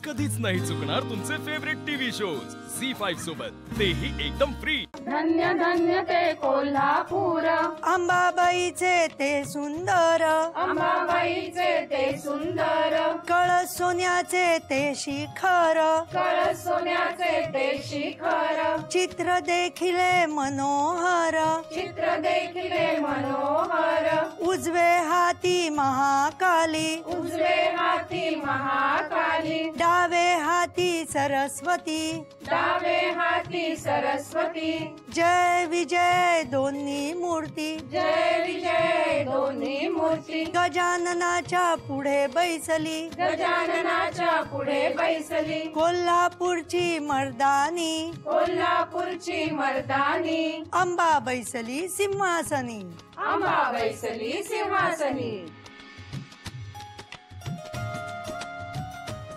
कधीच नाही चुकणार तुमचे फेवरेट टीव्ही शोज झी5 सोबत, तेही एकदम फ्री। धन्य धन्य ते कोल्हापूर, अंबाबाईचे ते सुंदर, अंबाबाईचे ते सुंदर, कळस सोन्याचे ते शिखर, कळस सोन्याचे ते शिखर, चित्र देखिले मनोहर, चित्र देखिले मनोहर, उजवे हाती महाकाली, उजवे हाती महाकाली, डावे हाती सरस्वती, डावे हाती सरस्वती, जय विजय दोन्ही मूर्ती, जय विजय दोन्ही मूर्ती, गजाननाच्या पुढे बैसली, गजाननाच्या पुढे बैसली, कोल्हापूरची मर्दानी, कोल्हापूरची मर्दानी, अंबा बैसली सिंहासनी, अंबा बैसली सिंहासनी।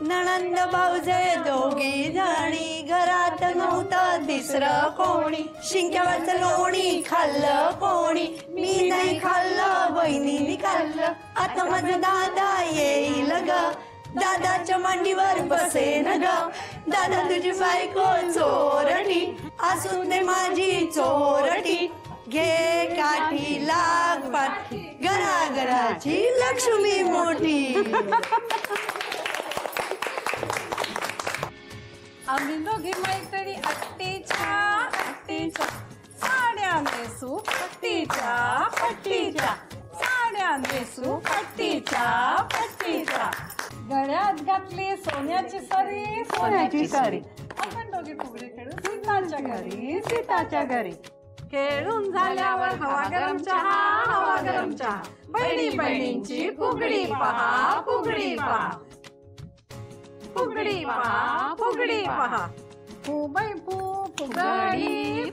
नणंद भाऊजे दोघी जणी, घरात नव्हतं तिसरं कोणी, शिंक्यावरचं लोणी खाल्लं कोणी, मी नाही खाल्लं बहिणीने खाल्लं, आता माझं दादा येईल ग, दादाच्या मांडीवर बसेन ग, दादा तुझी बायको चोरटी, असून ते माझी चोरटी, घे काठी लाग पाठी, घराघराची लक्ष्मी मोठी। आम्ही दोघी मैत्रिणी अट्टीच्या साड्या नेसू पट्टीच्या साड्या नेसू पट्टीच्या, गळ्यात घातली सोन्याची सरी, आपण दोघी फुगडी खेळू सीताच्या घरी, खेळून झाल्यावर हवा गरम चहा, बहिणींची फुगडी पहा, फुगडी पहा, फुबाई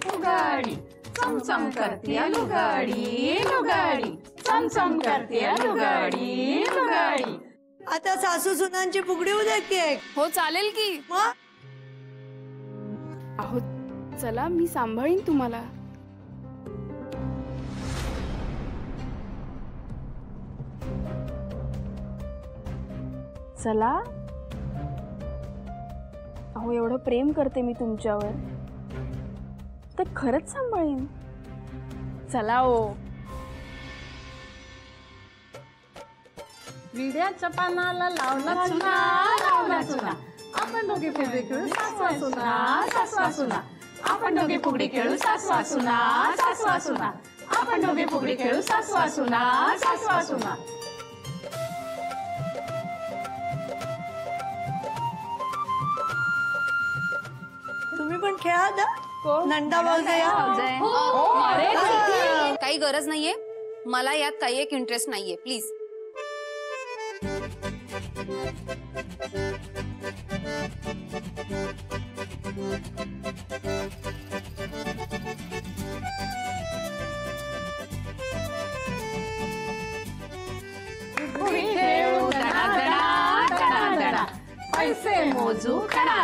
फुगाडी, चमचम करते लुगाडी, चमचम करते लुगाडी। आता सासू सुनांची फुगडी उद्या की हो चालेल की। मग अहो चला, मी सांभाळीन तुम्हाला। चला, अहो एवढं प्रेम करते मी तुमच्यावर, तर खरंच सांभाळीन। चला ओ। विड्याच्या पानाला लावला चुना, आपण दोघी फुगडी खेळू सासवा सुना, आपण दोघी फुगडी खेळू सासवा सुना, आपण दोघी फुगडी खेळू सासवा सुना। तुम्ही पण खेळा दा, नंदा भाऊजया। काही गरज नाहीये, मला यात काही एक इंटरेस्ट नाहीये, प्लीज। पैसे मोजू खडा,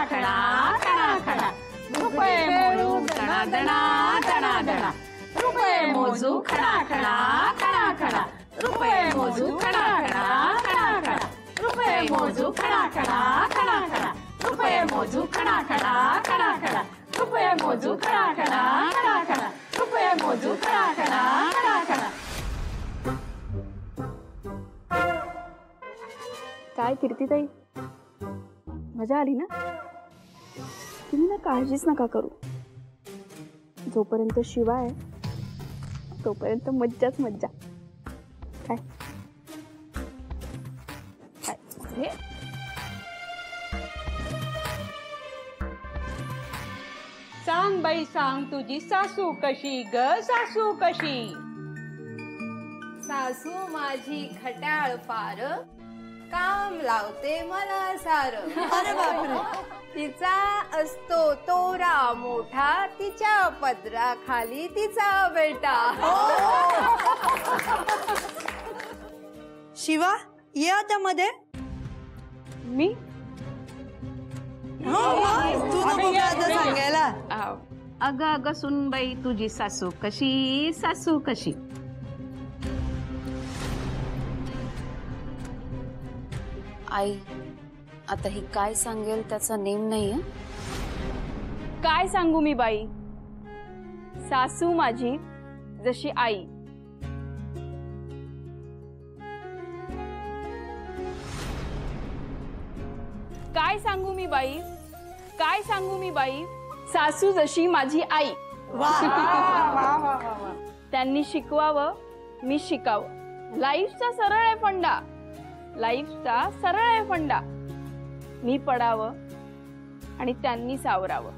रुपये मोजू दणा, रुपये मोजू खडा, रुपये मोजू खडा, रुपये मोजू खडा, रुपये मोजू खडा, रुपये मोजू खडा, रुपये मोजू खडा। काय कीर्तीताई, मजा आली ना? तुम्ही ना काळजीच नका करू, जोपर्यंत शिवा आहे तोपर्यंत मज्जाच मज्जा। काय हे सांग बाई सांग, तुझी सासू कशी ग, सासू कशी? सासू माझी खट्याळ फार, काम लावते मला सार, अरे बापरे, तिचा असतो तोरा मोठा, तिच्या पदराखाली तिचा बेटा। शिवा ये आता मध्ये। मी तू नको का आता सांगायला? अगं सुनबाई, तुझी सासू कशी? आई, आता ही काय सांगेल त्याचा नेम नाहीये. काय सांगू मी बाई, सासू माझी जशी आई. काय सांगू मी बाई, काय सांगू मी बाई, सासू जशी माझी आई. त्यांनी शिकवावं, मी शिकावं. लाईफचा सरळ आहे फंडा, लाईफचा सरळ आहे फंडा. मी पडावं आणि त्यांनी सावरावं.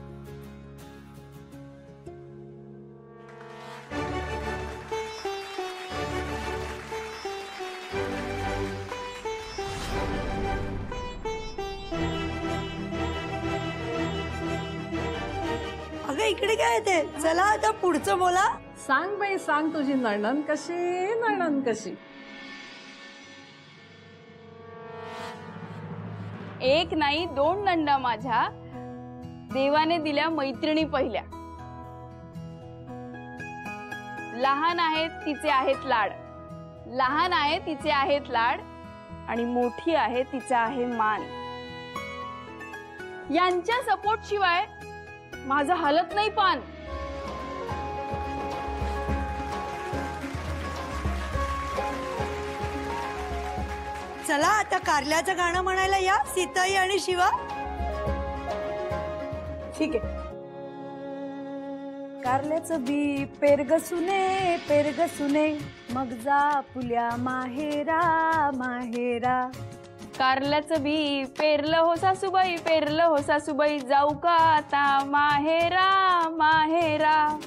अगं इकडे काय ते, चला आता पुढचं बोला. सांग बाई सांग, तुझी नणन कशी, नणन कशी. एक नाही दोन नंदा माझ्या, देवाने दिल्या मैत्रिणी पहिल्या. लहान आहेत तिचे आहेत लाड, लहान आहे तिचे आहेत लाड, आणि मोठी आहे तिचा आहे मान. यांच्या सपोर्ट शिवाय माझं हलत नाही पान. चला आता कारल्याचं गाणं म्हणायला या, सीताई आणि शिवा. ठीक आहे. कारल्याचं बी पेरग सुने, पेरग सुने, मग जा पुल्या माहेरा, माहेरा. कारल्याचं बी पेरलं हो सासूबाई, पेरलं हो सासूबाई, जाऊ का आता माहेरा, माहेरा.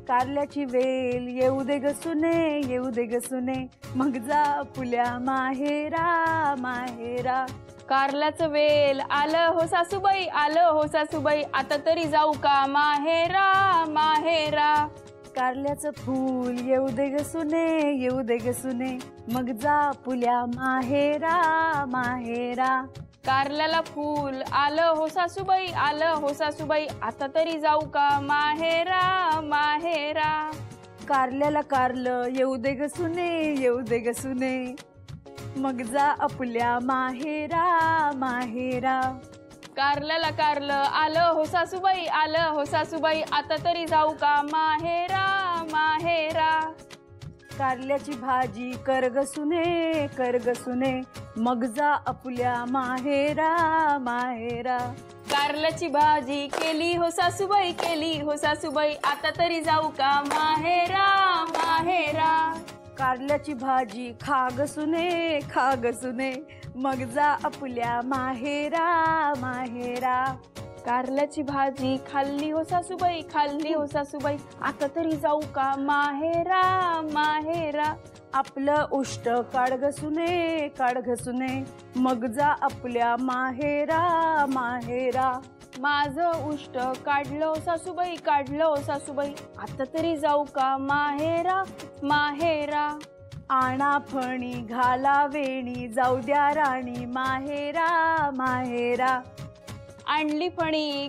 कारल्याची वेल येऊ दे ग सुने, येऊ दे ग सुने, मग जा पुल्या माहेरा, माहेरा. कारल्याचं वेल आलं हो सासूबाई, आलं हो सासूबाई, आता तरी जाऊ का माहेरा, माहेरा. कारल्याचं फूल येऊ दे ग सुने, येऊ दे ग सुने, मग जा पुल्या माहेरा, माहेरा. कारल्याला फूल आलं हो सासूबाई, आलं हो सासूबाई, आता तरी जाऊ का माहेरा, माहेरा. कारल्याला कारलं येऊ दे ग सुने, येऊ दे ग सुने, मग जा अपुल्या माहेरा, माहेरा. कारल्याला कारलं आलं हो सासूबाई, आलं हो सासूबाई, आता तरी जाऊ का माहेरा, माहेरा. कारल्याची भाजी कर ग सुने, कर ग सुने, मग जा अपुल्या माहेरा, माहेरा. कारल्याची भाजी केली हो सासूबाई, केली हो सासूबाई, आता तरी जाऊ का माहेरा, माहेरा. कारल्याची भाजी खा ग सुने, खा ग सुने, मग जा अपुल्या माहेरा, माहेरा. कारल्याची भाजी खाल्ली हो सासूबाई, खाल्ली हो सासूबाई, आता तरी जाऊ का माहेरा, माहेरा. आपलं उष्ट काढ ग सुने, काढ ग सुने, मग जा आपल्या माहेरा, माहेरा. माझं उष्ट काढलं हो सासूबाई, काढलं हो सासूबाई, आता तरी जाऊ का माहेरा, माहेरा. आणा फणी घाला वेणी, जाऊ द्या राणी माहेरा, माहेरा. आणली फणी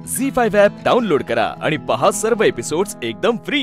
झी5 ॲप डाउनलोड करा आणि पहा सर्व एपिसोड्स एकदम फ्री.